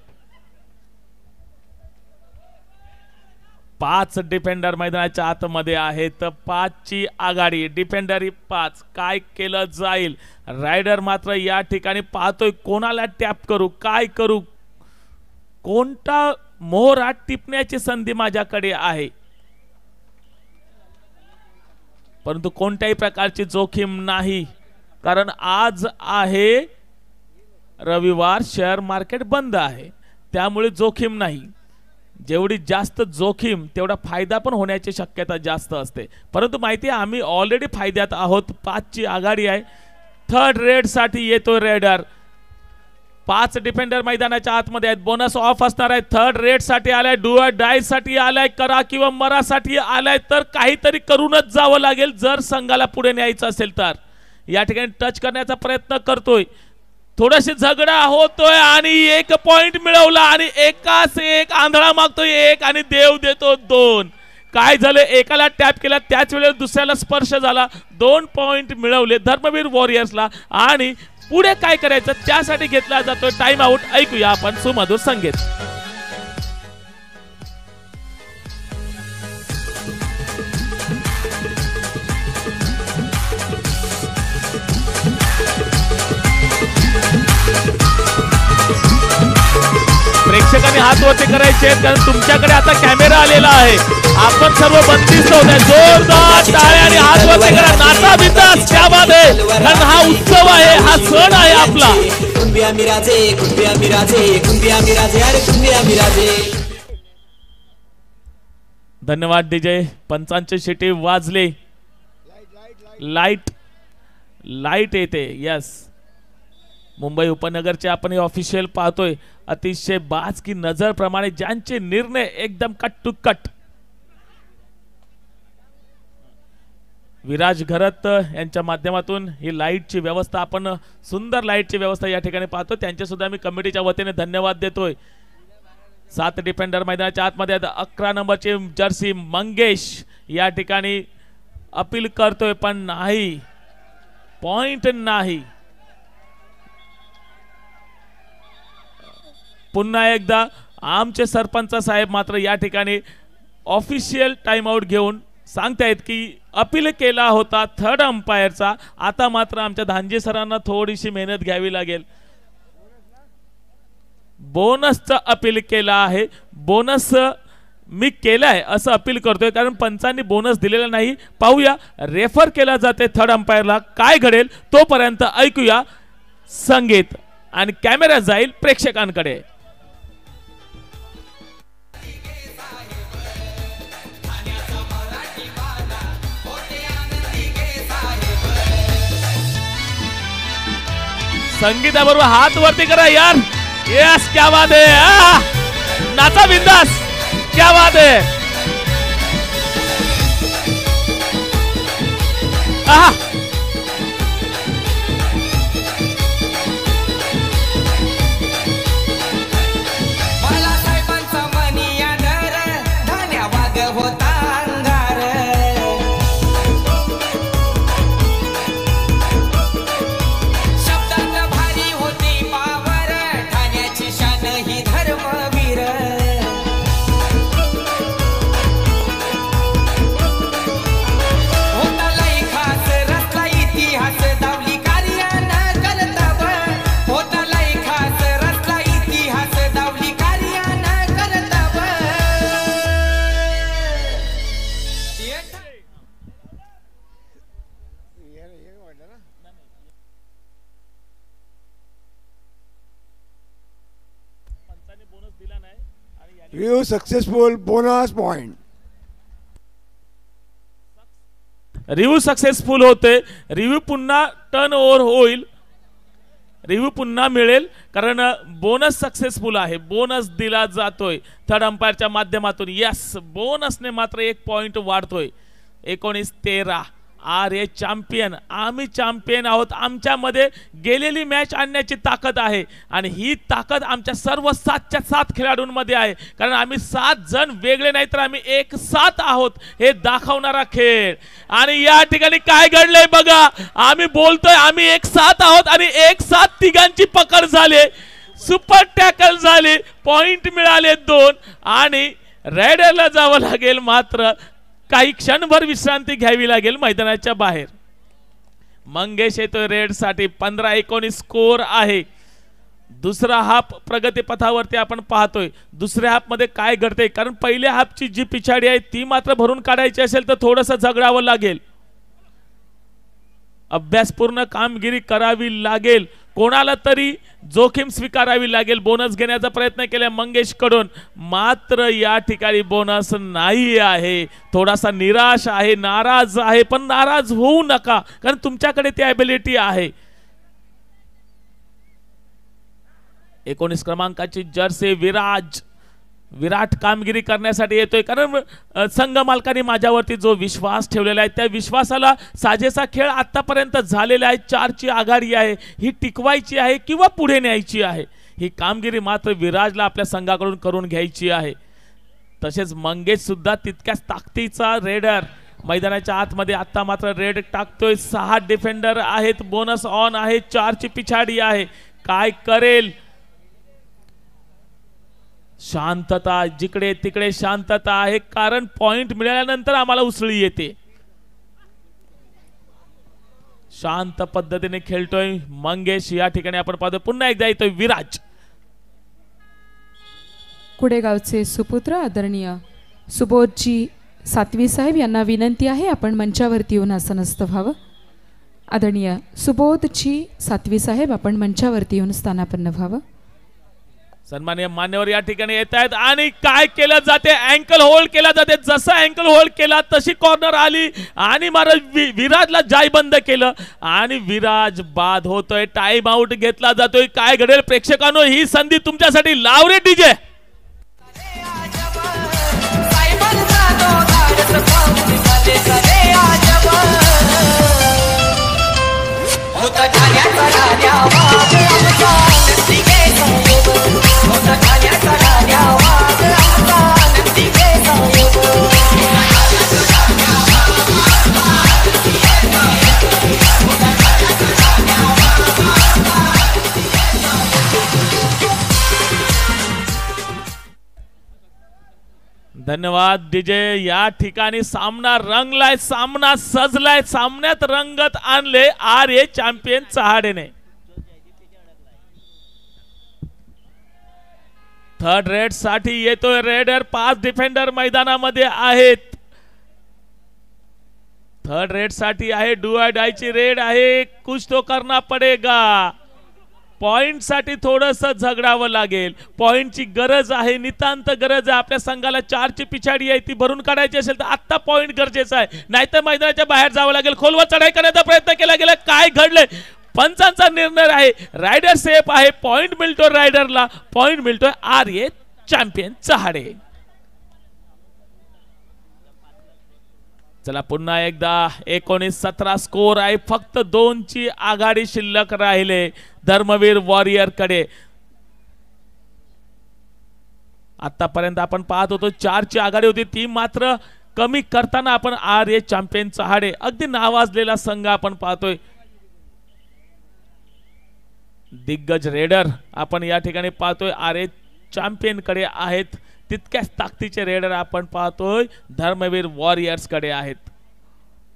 5 डिफेंडर मैदानाच्या आतमध्ये आहेत. 5 ची आघाडी, डिफेंडर 5. काय केलं जाईल? रायडर मात्र या ठिकाणी पाहतोय कोणाला टॅप करू, काय करू, कोणता मोहरा टिपण्याची संधी माझ्याकडे आहे, परंतु कोणत्याही प्रकारची जोखीम नाही, कारण आज आहे रविवार, शेअर मार्केट बंद आहे, त्यामुळे जोखीम नाही. जेवढी जास्त जोखीम तेवढा फायदा पण होण्याची शक्यता जास्त असते, परंतु माहिती आहे आम्ही ऑलरेडी फायद्यात आहोत. 5 ची आघाडी आहे. थर्ड रेड साठी येतो रेडर. 5 डिफेंडर मैदानाच्या आतमध्ये आहेत. बोनस ऑफ असणार आहे. थर्ड रेड साठी आलाय, डू ऑर डाय साठी आलाय, करा किंवा मरा साठी आलाय, तर काहीतरी करूनच जावं लागेल जर संघाला पुढे न्यायचं असेल तर. या ठिकाणी टच करण्याचा प्रयत्न करतोय, थोडाशी झगडा होतोय आणि 1 पॉइंट मिळवला आणि एकाच एक आंधळा मागतोय 1 आणि देव देतो 2. काय झालं, एकाला टॅप केला त्याच वेळेला दुसऱ्याला स्पर्श झाला, 2 पॉइंट मिळवले धर्मवीर वॉरियर्सला. आणि पुढे काय करायचं त्यासाठी घेतला जातोय टाइम आउट. ऐकूया आपण सुमधुर संगीत. ठिकाणी हात वरती करायचे आहेत, कारण तुमच्याकडे आता कॅमेरा आलेला आहे. आपण सर्व बंदिस्त होत आहे. जोरदार टाळ्या आणि हात वरती करा. नाचा बिंदास, क्या बात आहे. कारण हा उत्सव आहे, हा सण आहे आपला. धन्यवाद डीजे. पंचांचे शिटी वाजले. लाईट येते. यस, मुंबई उपनगरचे आपण हे ऑफिशियल पाहतोय. अतिशय बाज की नजर प्रमाणे ज्यांचे निर्णय एकदम कट टू कट. विराज घरत यांच्या माध्यमातून ही लाईटची व्यवस्था, आपण सुंदर लाईटची व्यवस्था या ठिकाणी पाहतो. त्यांचे सुद्धा मी कमिटीच्या वतीने धन्यवाद देतोय. 7 डिफेंडर मैदानाच्या आतमध्ये 11 नंबरची जर्सी मंगेश या ठिकाणी अपील करतोय, पण नाही, पॉइंट नाही. पुन्हा एकदा आमचे सरपंच साहेब मात्र या ठिकाणी ऑफिशियल टाइम आउट घेऊन सांगतायत की अपील केला होता थर्ड अंपायरचा. आता मात्र आमच्या धांजे सरांना थोडीशी मेहनत घ्यावी लागेल. बोनसचं अपील केलं आहे. बोनस मी केलाय असं अपील करतोय, कारण पंचांनी बोनस दिलेला नाही. पाहूया, रेफर केला जाते थर्ड अंपायरला, काय घडेल तोपर्यंत ऐकूया संगीत आणि कॅमेरा जाईल प्रेक्षकांकडे. संगीताबरोबर हात वरती करा यार. यस, क्या बात है. नाचा बिंदास, क्या बात है. बाळासाहेबांचा मनिया धर, धन्यवाद होता अंगार. शब्दात भारी होती पावर, ठाण्याची शान ही धर्मवीर. होता लई खास रचला इतिहास, दावली कार्यानं करतब. होता लई खास रचला इतिहास, दावली कार्यानं करतब. Review successful, bonus point. Review successful होते. रिव्ह्यू पुन्हा टर्न ओव्हर होईल. रिव्ह्यू पुन्हा मिळेल, कारण बोनस सक्सेसफुल आहे. बोनस दिला जातोय थर्ड अंपायरच्या माध्यमातून. यस, बोनसने मात्र 1 पॉइंट वाढतोय. 19-13. आरे चॅम्पियन, आम्ही चॅम्पियन आहोत. आमच्यामध्ये गेलेली मॅच आणण्याची ताकद आहे आणि ही ताकद आमच्या सर्व 7च्या 7 खेळाडूंमध्ये आहे, कारण आम्ही 7 जण वेगळे नाही तर आम्ही एक साथ आहोत हे दाखवणारा खेळ. आणि या ठिकाणी काय घडलंय बघा. आम्ही बोलतोय आम्ही एक साथ आहोत आणि एक साथ तिघांची पकड झाली, सुपर टॅकल झाली, पॉइंट मिळाले 2 आणि रायडरला जावं लागेल. मात्र काही क्षणभर विश्रांती घ्यावी लागेल मैदानाच्या बाहेर. मंगेश येतोय रेड साठी. 15-19 स्कोर आहे. दुसरा हाफ प्रगतीपथावरती आपण पाहतोय. दुसऱ्या हाफ मध्ये काय घडते, कारण पहिल्या हाफची जी पिछाडी आहे ती मात्र भरून काढायची असेल तर थोडंसं झगडावं लागेल. अभ्यासपूर्ण कामगिरी करावी लागेल. कोणाला तरी जोखीम स्वीकारावी लागेल. बोनस घेण्याचा प्रयत्न केला मंगेश कडून, मात्र या ठिकाणी बोनस नाही आहे. थोडासा निराश आहे, नाराज आहे, पण नाराज होऊ नका, कारण तुमच्याकडे ती ॲबिलिटी आहे. 19 क्रमांकाची जर्सी विराट कामगिरी करण्यासाठी येतोय, कारण संघ मालकांनी माझ्यावरती जो विश्वास ठेवलेला आहे त्या विश्वासाला साजेसा खेळ आतापर्यंत झालेला आहे. 4ची आघाडी आहे, ही टिकवायची आहे किंवा पुढे न्यायची आहे. ही कामगिरी मात्र विराजला आपल्या संघाकडून करून घ्यायची आहे. तसेच मंगेश सुद्धा तितक्याच ताकदीचा रेडर मैदानाच्या आतमध्ये आता मात्र रेड टाकतोय. 6 डिफेंडर आहेत, बोनस ऑन आहे, 4ची पिछाडी आहे. काय करेल. शांतता, जिकडे तिकडे शांतता आहे, कारण पॉइंट मिळाल्यानंतर आम्हाला उसळी येते. शांत पद्धतीने खेळतोय मंगेश. या ठिकाणी आपण पाहतोय पुन्हा एकदा येतोय विराज. कुडेगावचे सुपुत्र आदरणीय सुबोधजी सातवी साहेब यांना विनंती आहे आपण मंचावरती येऊन आसनस्थ व्हावं. आदरणीय सुबोधजी सातवी साहेब आपण मंचावरती येऊन स्थानापन्न व्हावं. सन्माननीय मान्यवर या ठिकाणी येत आहेत आणि काय केलं जाते, अँकल होल्ड केला जाते. जसं अँकल होल्ड केला तशी कॉर्नर आली आणि महाराज विराजला जायबंद केलं आणि विराज बाद होतोय. टाइम आउट घेतला जातोय. काय घडेल प्रेक्षकांनो, ही संधी तुमच्यासाठी. लाव रे डीजे. धन्यवाद डीजे. या ठिकाणी सामना रंगलाय, सामना सजलाय, सामन्यात रंगत आणले आर्य चॅम्पियन चहाडेने. थर्ड रेड साठी येतोय रेडर. 5 डिफेंडर मैदानामध्ये आहेत. थर्ड रेड साठी आहे. डू ऑर डाय ची रेड आहे. कुछ तो करना पडेगा. पॉइंट साठी थोडस झगडावं लागेल. पॉइंटची गरज आहे, नितांत गरज आहे. आपल्या संघाला 4 ची पिछाडी आहे ती भरून काढायची असेल तर आता पॉइंट गरजेचा आहे, नाहीतर मैदानाच्या बाहेर जावं लागेल. खोलवर चढाई करण्याचा प्रयत्न केला गेला. काय घडलंय? पंचांचा निर्णय आहे. रायडर सेफ आहे. पॉइंट मिळतो रायडरला. पॉइंट मिळतोय आर्य चॅम्पियन चहाडे. चला पुन्हा एकदा 19-17 स्कोर आहे. फक्त 2 ची आघाडी शिल्लक राहिले धर्मवीर वॉरियर कडे. आतापर्यंत आपण पाहत होतो 4 ची आघाडी होती, ती मात्र कमी करताना आपण आर्य चॅम्पियन चहाडे अगदी नावाजलेला संघ आपण पाहतोय. दिग्गज रेडर आपण या ठिकाणी पाहतोय आर्य चॅम्पियन कडे आहेत. तितक्याच ताकदीचे रेडर आपण पाहतोय धर्मवीर वॉरियर्स कडे आहेत.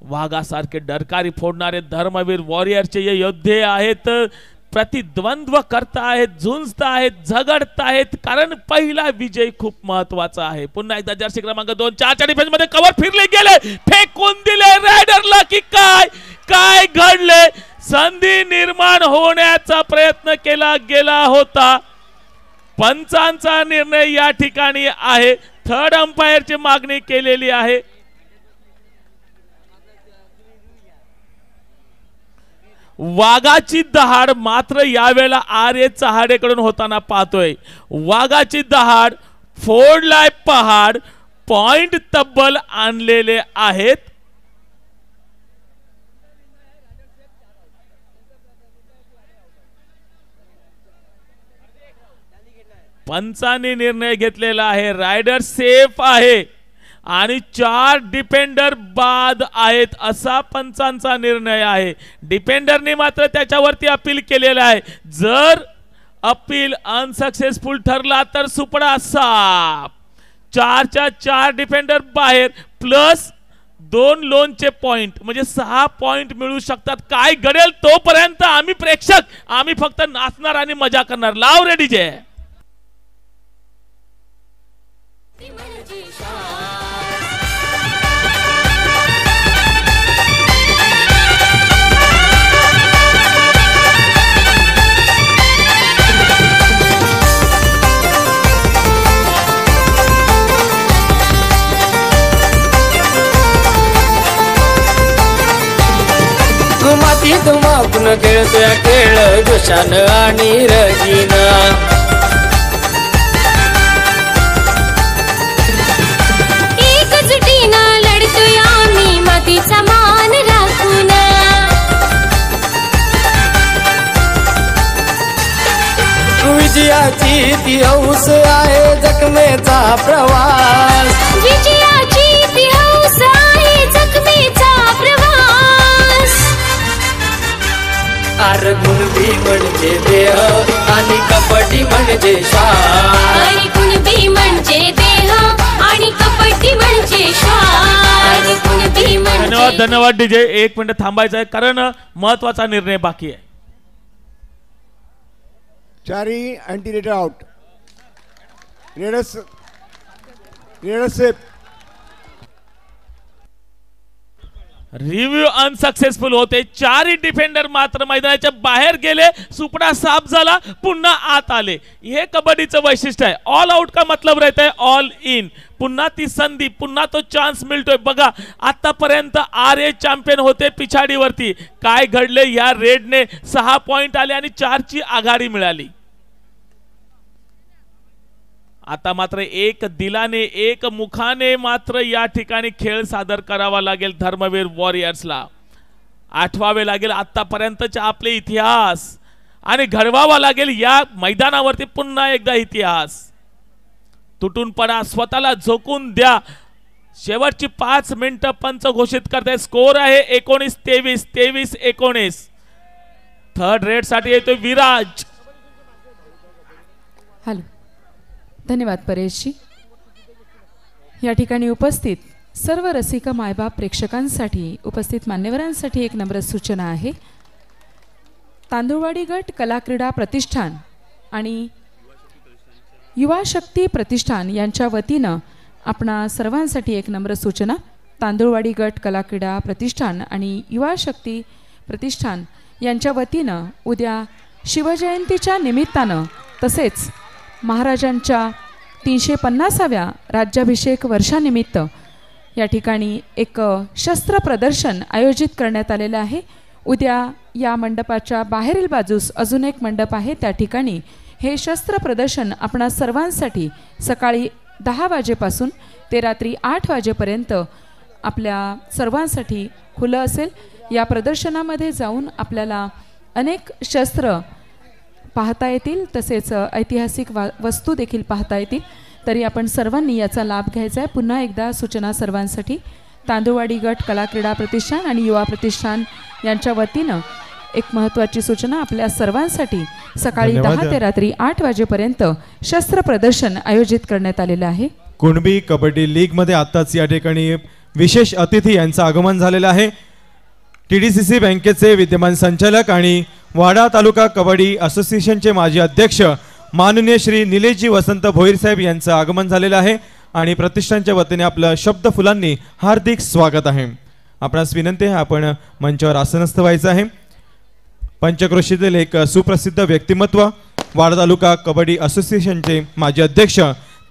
वाघासारखे डरकारी फोडणारे धर्मवीर वॉरियरचे हे योद्धे आहेत. प्रतिद्वंद्व करतायत, झुंजतायत, झगडतायत, कारण पहिला विजय खूप महत्वाचा आहे. पुन्हा एकदा जर्सी क्रमांक 2 4च्या डिफेन्स मध्ये कव्हर फिरले गेले, फेकून दिले रायडरला की काय काय घडले. संधी निर्माण होण्याचा प्रयत्न केला गेला होता. पंचांचा निर्णय या ठिकाणी आहे. थर्ड अंपायरची मागणी केलेली आहे. वाघाची दहाड मात्र यावेळेला आर्य चहाडेकडून होताना पाहतोय. वाघाची दहाड फोडलाय पहाड. पॉइंट तब्बल आणलेले आहेत. पंचांनी निर्णय घेतलेला आहे. रायडर सेफ आहे आणि 4 डिफेंडर बाद आहेत असा पंचांचा निर्णय आहे. डिफेंडरने मात्र त्याच्यावरती अपील केलेला आहे. जर अपील अनसक्सेसफुल ठरला तर सुपडा साप. 4च्या 4 डिफेंडर बाहेर प्लस 2 लोनचे पॉइंट म्हणजे 6 पॉइंट मिळू शकतात. काय घडेल तोपर्यंत आम्ही प्रेक्षक, आम्ही फक्त नाचणार आणि मजा करणार. लाव रे डीजे. माती तुमाकून खेळतोय खेळ जोशान आणि रजीना. एकजुटीनं लढतोय आम्ही मातीचा मान राखून. विजयाची ती हौस आहे जखमेचा प्रवास. विजयाची ती हौस आहे जखमेचा प्रवास. आर कुणबी म्हणजे देह आणि कबड्डी म्हणजे श्वास. आणि कुणबी म्हणजे देह आणि कबड्डी म्हणजे श्वास. कुणबी म्हणजे. धन्यवाद धन्यवाद डीजे. 1 मिनिट थांबायचं आहे कारण महत्वाचा निर्णय बाकी आहे. चारी anti raider out. Leadership review unsuccessful होते. चारही डिफेंडर मात्र मैदानाच्या बाहेर गेले. सुपडा साफ झाला, पुन्हा आत आले. हे कबड्डीचं वैशिष्ट्य आहे. ऑल आउट का मतलब रहता है ऑल इन. पुन्हा ती संधी, पुन्हा तो चान्स मिळतोय. बघा आतापर्यंत RA चॅम्पियन होते पिछाडीवरती. काय घडले, या रेडने 6 पॉइंट आले आणि 4 ची आघाडी मिळाली. आता मात्र एक दिलाने एक मुखाने मात्र या ठिकाणी खेळ सादर करावा लागेल धर्मवीर वॉरियर्सला. आठवावे लागेल आतापर्यंतचे आपले इतिहास आणि घडवावा लागेल या मैदानावरती पुन्हा एकदा इतिहास. तुटून पडा, स्वतःला झोकून द्या. शेवटची 5 मिनिटं पंच घोषित करते. स्कोर आहे 19-23, 23-19. थर्ड रेड साठी येतोय विराज. हॅलो, धन्यवाद परेशजी. या ठिकाणी उपस्थित सर्व रसिक मायबाप प्रेक्षकांसाठी, उपस्थित मान्यवरांसाठी एक नम्र सूचना आहे. तांदुळवाडी गट कला क्रीडा प्रतिष्ठान आणि युवा शक्ती प्रतिष्ठान यांच्या वतीनं आपणा सर्वांसाठी एक नम्र सूचना. तांदुळवाडी गट कला क्रीडा प्रतिष्ठान आणि युवा शक्ती प्रतिष्ठान यांच्या वतीनं उद्या शिवजयंतीच्या निमित्तानं तसेच महाराजांच्या 350व्या राज्याभिषेक वर्षानिमित्त या ठिकाणी एक शस्त्र प्रदर्शन आयोजित करण्यात आलेलं आहे. उद्या या मंडपाच्या बाहेरील बाजूस अजून एक मंडप आहे, त्या ठिकाणी हे शस्त्र प्रदर्शन आपणा सर्वांसाठी सकाळी 10 वाजेपासून ते रात्री 8 वाजेपर्यंत आपल्या सर्वांसाठी खुलं असेल. या प्रदर्शनामध्ये जाऊन आपल्याला अनेक शस्त्र पाहता येतील, तसेच ऐतिहासिक वस्तू देखील पाहता येतील. तरी आपण सर्वांनी याचा लाभ घ्यायचा आहे. पुन्हा एकदा सूचना सर्वांसाठी. तांदुळवाडी गट कला क्रीडा प्रतिष्ठान आणि युवा प्रतिष्ठान यांच्या वतीनं एक महत्त्वाची सूचना आपल्या सर्वांसाठी सकाळी 10 ते रात्री 8 वाजेपर्यंत शस्त्र प्रदर्शन आयोजित करण्यात आलेलं आहे. कुणबी कबड्डी लीग मध्ये आताच या ठिकाणी विशेष अतिथी यांचं आगमन झालेलं आहे. TDCC बँकेचे विद्यमान संचालक आणि वाडा तालुका कबड्डी असोसिएशनचे माजी अध्यक्ष माननीय श्री निलेशजी वसंत भोईर साहेब यांचं आगमन झालेलं आहे आणि प्रतिष्ठानच्या वतीने आपलं शब्द फुलांनी हार्दिक स्वागत आहे. आपणास विनंती आहे, आपण मंचावर आसनस्थ व्हायचं आहे. पंचक्रोशीतील एक सुप्रसिद्ध व्यक्तिमत्व, वाडा तालुका कबड्डी असोसिएशनचे माजी अध्यक्ष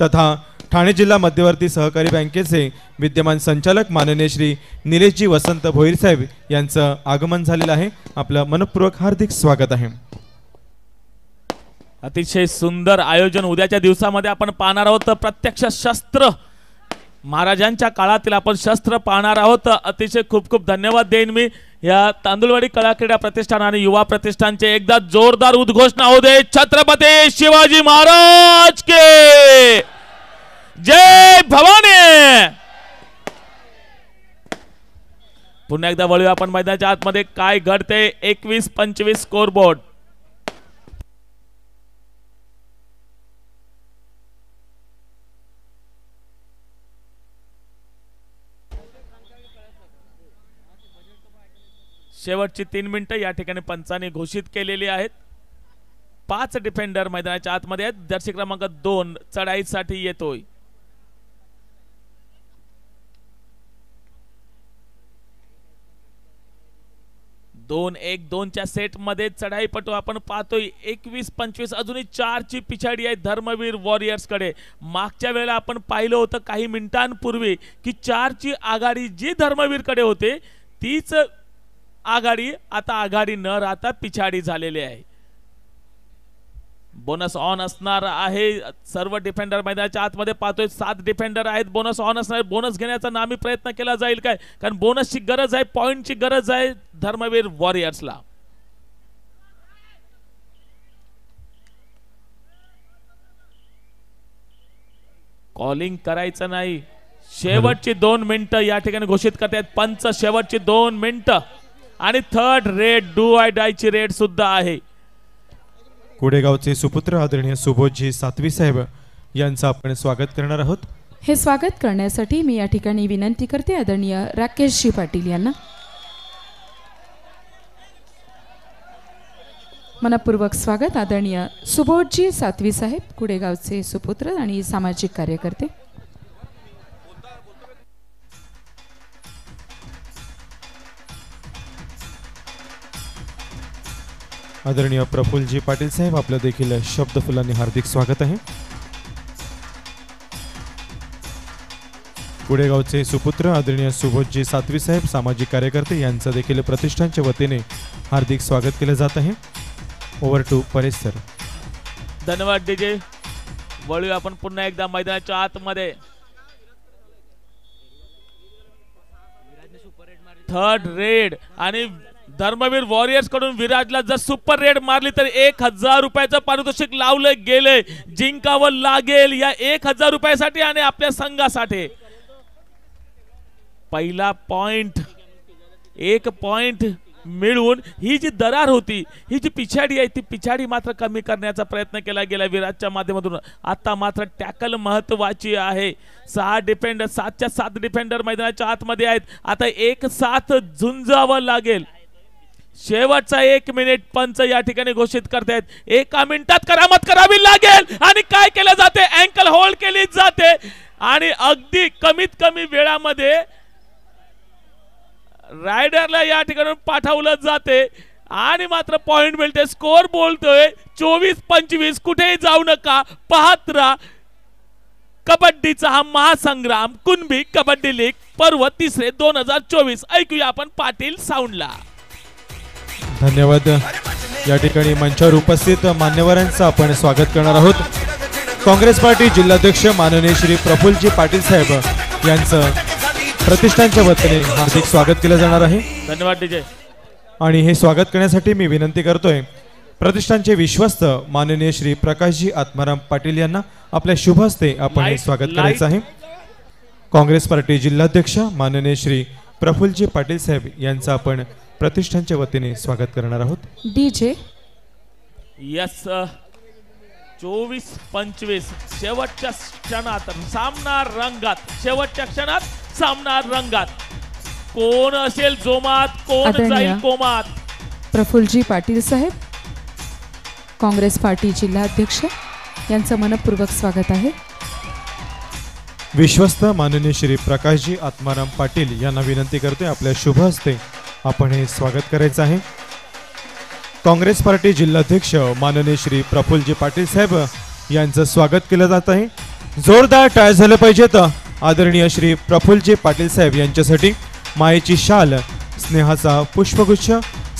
तथा ठाणे जिल्हा मध्यवर्ती सहकारी बँकेचे विद्यमान संचालक माननीय श्री निलेशजी वसंत भोईर साहेब यांचं आगमन झालेलं आहे. आपलं मनपूर्वक हार्दिक स्वागत आहे. अतिशय सुंदर आयोजन उद्याच्या दिवसामध्ये आपण पाहणार आहोत. प्रत्यक्ष शस्त्र महाराजांच्या काळातील आपण शस्त्र पाहणार आहोत. अतिशय खूप खूप धन्यवाद देईन मी या तांदुळवाडी कला क्रीडा प्रतिष्ठान आणि युवा प्रतिष्ठानचे. एकदा जोरदार उद्घोषणा होऊ दे. छत्रपती शिवाजी महाराज के जय भवानी. पुन्हा एकदा वळूया आपण मैदानाच्या आतमध्ये. काय घडते 21-25 स्कोर बोर्ड. शेवटची 3 मिनिटं या ठिकाणी पंचांनी घोषित केलेली आहेत. 5 डिफेंडर मैदानाच्या आतमध्ये आहेत. जर्सी क्रमांक 2 चढाईसाठी येतोय. दोन 1-2च्या सेट मध्ये चढाईपटू आपण पाहतोय. 21-25 अजूनही 4 ची पिछाडी आहे धर्मवीर वॉरियर्स कडे. मागच्या वेळेला आपण पाहिलं होतं काही मिनिटांपूर्वी की 4 ची आघाडी जी धर्मवीर कडे होते तीच आघाडी आता आघाडी न राहता पिछाडी झालेली आहे. बोनस ऑन असणार आहे. सर्व डिफेंडर मैदानाच्या आतमध्ये पाहतोय. 7 डिफेंडर आहेत. बोनस ऑन असणार. बोनस घेण्याचा नामी प्रयत्न केला जाईल काय, कारण बोनसची गरज आहे, पॉइंटची गरज आहे धर्मवीर वॉरियर्सला. कॉलिंग करायचं नाही. शेवटची 2 मिनिटं या ठिकाणी घोषित करतात पंच. शेवटची 2 मिनिटं आणि third red do I die ची रेड सुद्धा आहे. कुडेगावचे सुपुत्र आदरणीय सुबोधजी सातवी साहेब यांचं आपण स्वागत करणार आहोत. हे स्वागत करण्यासाठी मी या ठिकाणी विनंती करते आदरणीय राकेशजी पाटील यांना. मनपूर्वक स्वागत आदरणीय सुबोधजी सातवी साहेब कुडेगावचे सुपुत्र आणि सामाजिक कार्यकर्ते. आदरणीय प्रफुल्लजी पाटील साहेब आपलं देखील शब्द फुलांनी हार्दिक स्वागत आहे. कुडेगावचे सुपुत्र आदरणीय सुबोधजी सातवी साहेब सामाजिक कार्यकर्ते यांचं देखील प्रतिष्ठानच्या वतीने हार्दिक स्वागत केलं जात आहे. Over to Paresh sir. धन्यवाद डीजे. वळूया आपण पुन्हा एकदा मैदानाच्या आतमध्ये. थर्ड रेड आणि धर्मवीर वॉरियर्स कडून विराजला जर सुपर रेड मारली तर 1000 रुपयाचं पारितोषिक लावलं गेले. जिंकावं लागेल या 1000 रुपयासाठी आणि आपल्या संघासाठी. पहिला पॉइंट 1 पॉइंट मिळवून ही जी दरार होती, ही जी पिछाडी आहे ती पिछाडी मात्र कमी करण्याचा प्रयत्न केला गेला विराजच्या माध्यमातून. आता मात्र टॅकल महत्वाची आहे. 6 डिफेंडर 7च्या 7 डिफेंडर मैदानाच्या आतमध्ये आहेत. आता 1-7 झुंजावं लागेल. शेवटचा 1 मिनिट पंच या ठिकाणी घोषित करतायत. 1 मिनिटात करामत करावी लागेल आणि काय केलं जाते, अँकल होल्ड केली जाते आणि अगदी कमीत कमी वेळामध्ये रायडरला या ठिकाणी पाठवलं जाते आणि मात्र पॉइंट मिळते. स्कोर बोलतोय 24-25. कुठेही जाऊ नका, पाहत राहा कबड्डीचा हा महासंग्राम. कुणबी कबड्डी लीग पर्व 3 2024. ऐकूया आपण पाटील साऊंडला. धन्यवाद. या ठिकाणी मंचावर उपस्थित मान्यवरांचं आपण स्वागत करणार आहोत. काँग्रेस पार्टी जिल्हाध्यक्ष माननीय श्री प्रफुल्लजी पाटील साहेब यांचं प्रतिष्ठानच्या वतीने हार्दिक स्वागत केलं जाणार आहे. धन्यवाद डीजे. आणि हे स्वागत करण्यासाठी मी विनंती करतोय प्रतिष्ठानचे विश्वस्त माननीय श्री प्रकाशजी आत्माराम पाटील यांना आपल्या शुभ हस्ते आपण हे स्वागत करायचं आहे. काँग्रेस पार्टी जिल्हाध्यक्ष माननीय श्री प्रफुल्लजी पाटील साहेब यांचं आपण प्रतिष्ठानच्या वतीने स्वागत करणार आहोत. डीजे. यस. 24-25 शेवटच्या क्षणात सामना रंगात. शेवटच्या क्षणात सामना रंगात. कोण असेल जोमात, कोण जाईल कोमात. प्रफुल्लजी पाटील साहेब काँग्रेस पार्टी जिल्हाध्यक्ष यांचं मनपूर्वक स्वागत आहे. विश्वस्त माननीय श्री प्रकाशजी आत्माराम पाटील यांना विनंती करते आपल्या शुभ हस्ते आपण हे स्वागत करायचं आहे. काँग्रेस पार्टी जिल्हाध्यक्ष माननीय श्री प्रफुल्लजी पाटील साहेब यांचं स्वागत केलं जात आहे. जोरदार टाळ्या झालं पाहिजेत आदरणीय श्री प्रफुल्लजी पाटील साहेब यांच्यासाठी. मायेची शाल, स्नेहाचा पुष्पगुच्छ,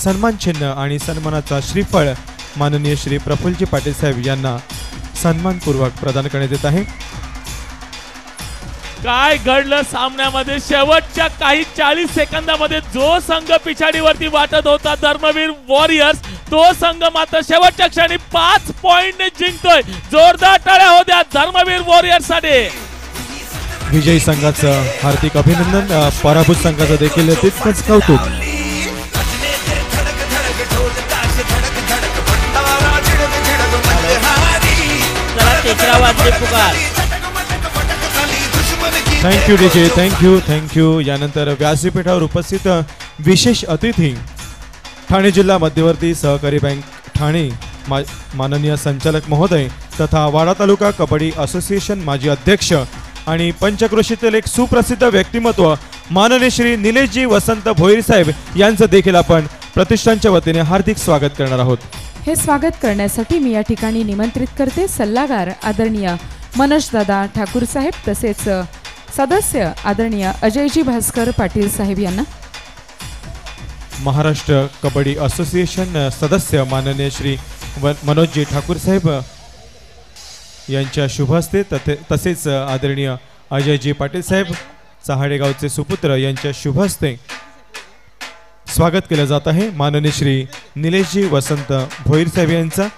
सन्मान चिन्ह आणि सन्मानाचा श्रीफळ माननीय श्री प्रफुल्लजी पाटील साहेब यांना सन्मानपूर्वक प्रदान करण्यात येत आहे. काय घडलं सामन्यामध्ये शेवटच्या काही 40 सेकंदामध्ये जो संघ पिछाडीवरती वाटत होता धर्मवीर वॉरियर्स, तो संघ मात्र शेवटच्या क्षणी 5 पॉइंटने जिंकतोय. जोरदार टाळ्या होत्या धर्मवीर वॉरियर्स साठी. विजयी संघाचं हार्दिक अभिनंदन, पराभूत संघाचं देखील तितकंच कौतुक. Thank you DJ. थँक्यू. यानंतर व्यासपीठावर उपस्थित विशेष अतिथी ठाणे जिल्हा मध्यवर्ती सहकारी बँक ठाणे माननीय संचालक महोदय तथा वाडा तालुका कबड्डी असोसिएशन माजी अध्यक्ष आणि पंचक्रोशीतील एक सुप्रसिद्ध व्यक्तिमत्व माननीय श्री निलेशजी वसंत भोईर साहेब यांचं देखील आपण प्रतिष्ठानच्या वतीने हार्दिक स्वागत करणार आहोत. हे स्वागत करण्यासाठी मी या ठिकाणी निमंत्रित करते सल्लागार आदरणीय मनोजदादा ठाकूर साहेब तसेच सदस्य आदरणीय अजयजी भास्कर पाटील साहेब यांना. महाराष्ट्र कबड्डी असोसिएशन सदस्य माननीय श्री मनोजजी ठाकूर साहेब यांच्या शुभ हस्ते तसेच आदरणीय अजयजी पाटील साहेब चहाडेगावचे सुपुत्र यांच्या शुभ हस्ते स्वागत केलं जात आहे. माननीय श्री निलेशजी वसंत भोईर साहेब यांचा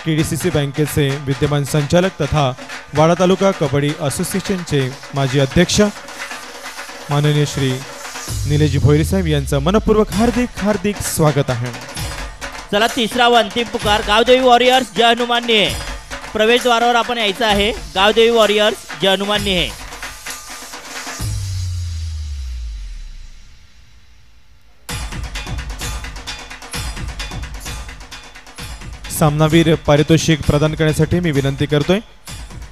KDCC बँकेचे विद्यमान संचालक तथा वाडा तालुका कबड्डी असोसिएशनचे माजी अध्यक्ष माननीय श्री निलेशजी भोईर साहेब यांचं मनपूर्वक हार्दिक स्वागत आहे. चला तिसरा व अंतिम पुकार गावदेवी वॉरियर्स जय हनुमान निहे. प्रवेशद्वारावर आपण यायचं आहे. गावदेवी वॉरियर्स जय हनुमान निहे. सामनावीर पारितोषिक प्रदान करण्यासाठी मी विनंती करतोय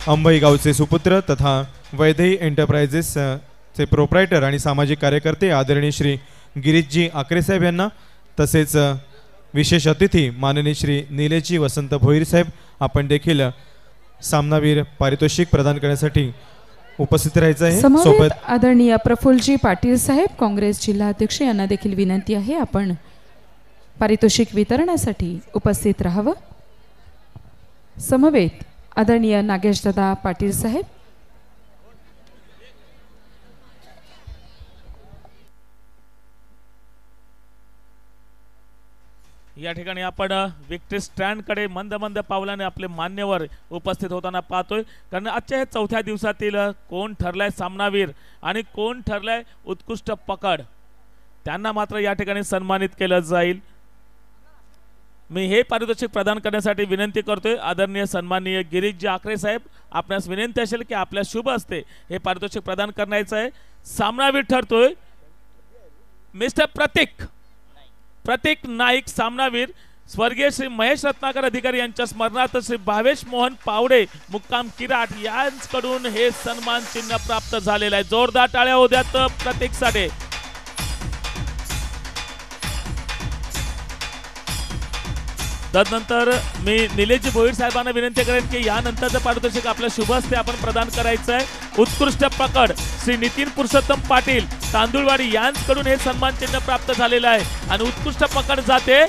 अंबई गावचे सुपुत्र तथा वैदेही एंटरप्राइजेस चे प्रोप्रायटर आणि सामाजिक कार्यकर्ते आदरणीय श्री गिरीशजी आकरे साहेब यांना, तसेच विशेष अतिथी माननीय श्री निलेशजी वसंत भोईर साहेब आपण देखील सामनावीर पारितोषिक प्रदान करण्यासाठी उपस्थित राहायचं आहे. समवेत आदरणीय प्रफुल्लजी पाटील साहेब काँग्रेस जिल्हा अध्यक्ष यांना देखील विनंती आहे आपण पारितोषिक वितरणासाठी उपस्थित राहावं. समवेत आदरणीय नागेशदादा पाटील साहेब, या ठिकाणी आपण विक्ट्री स्टँड कडे मंद मंद पावलाने आपले मान्यवर उपस्थित होताना पाहतोय. कारण आजच्या हे चौथ्या दिवसातील कोण ठरलाय सामनावीर आणि कोण ठरलाय उत्कृष्ट पकड, त्यांना मात्र या ठिकाणी सन्मानित केलं जाईल. मी हे पारितोषिक प्रदान करण्यासाठी विनंती करतोय आदरणीय सन्माननीय गिरीशजी आकरे साहेब, आपणास विनंती असेल की आपल्या शुभ हस्ते हे पारितोषिक प्रदान करायचं आहे. सामनावीर ठरतोय मिस्टर प्रतीक नाईक सामनावीर स्वर्गीय श्री महेश रत्नाकर अधिकारी यांच्या स्मरणार्थ श्री भावेश मोहन पावडे मुक्काम किराट यांच्याकडून हे सन्मान चिन्ह प्राप्त झालेलं आहे. जोरदार टाळ्या होत्यात प्रतीकसाठी. तदनंतर मी निलेशजी भोईर साहेबांना विनंती करेन की यानंतरचं पारितोषिक आपल्या शुभ हस्ते आपण प्रदान करायचं आहे. उत्कृष्ट पकड श्री नितीन पुरुषोत्तम पाटील तांदुळवाडी यांच्याकडून हे सन्मान चिन्ह प्राप्त झालेलं आहे आणि उत्कृष्ट पकड जाते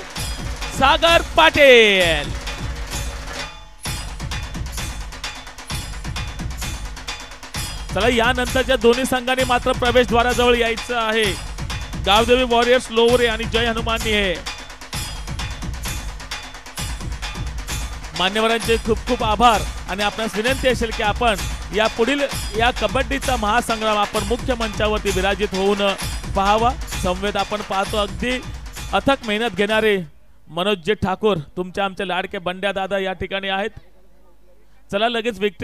सागर पाटील. चला यानंतरच्या दोन्ही संघांनी मात्र प्रवेशद्वाराजवळ यायचं आहे. गावदेवी वॉरियर्स लोवरे आणि जय हनुमानी हे मान्यवरांचे खूप खूप आभार आणि आपणास विनंती असेल की आपण या पुढील या कबड्डीचा महासंग्राम आपण मुख्य मंचावरती विराजित होऊन पाहावा. संवेद आपण पाहतो अगदी अथक मेहनत घेणारे मनोजजी ठाकूर तुमच्या आमचे लाडके बंड्या दादा या ठिकाणी आहेत. चला लगेच विक्ट्री